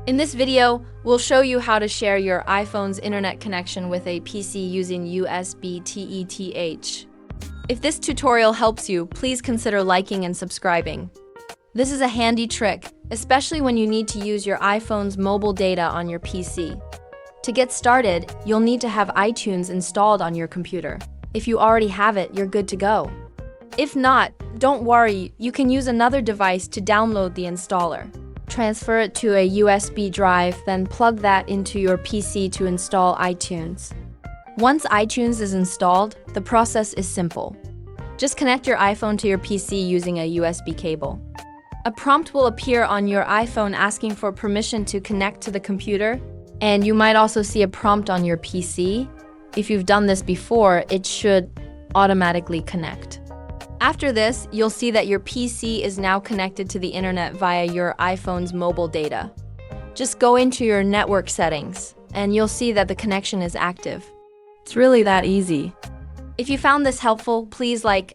In this video, we'll show you how to share your iPhone's internet connection with a PC using USB Tethering. If this tutorial helps you, please consider liking and subscribing. This is a handy trick, especially when you need to use your iPhone's mobile data on your PC. To get started, you'll need to have iTunes installed on your computer. If you already have it, you're good to go. If not, don't worry, you can use another device to download the installer. Transfer it to a USB drive, then plug that into your PC to install iTunes. Once iTunes is installed, the process is simple. Just connect your iPhone to your PC using a USB cable. A prompt will appear on your iPhone asking for permission to connect to the computer, and you might also see a prompt on your PC. If you've done this before, it should automatically connect. After this, you'll see that your PC is now connected to the internet via your iPhone's mobile data. Just go into your network settings, and you'll see that the connection is active. It's really that easy. If you found this helpful, please like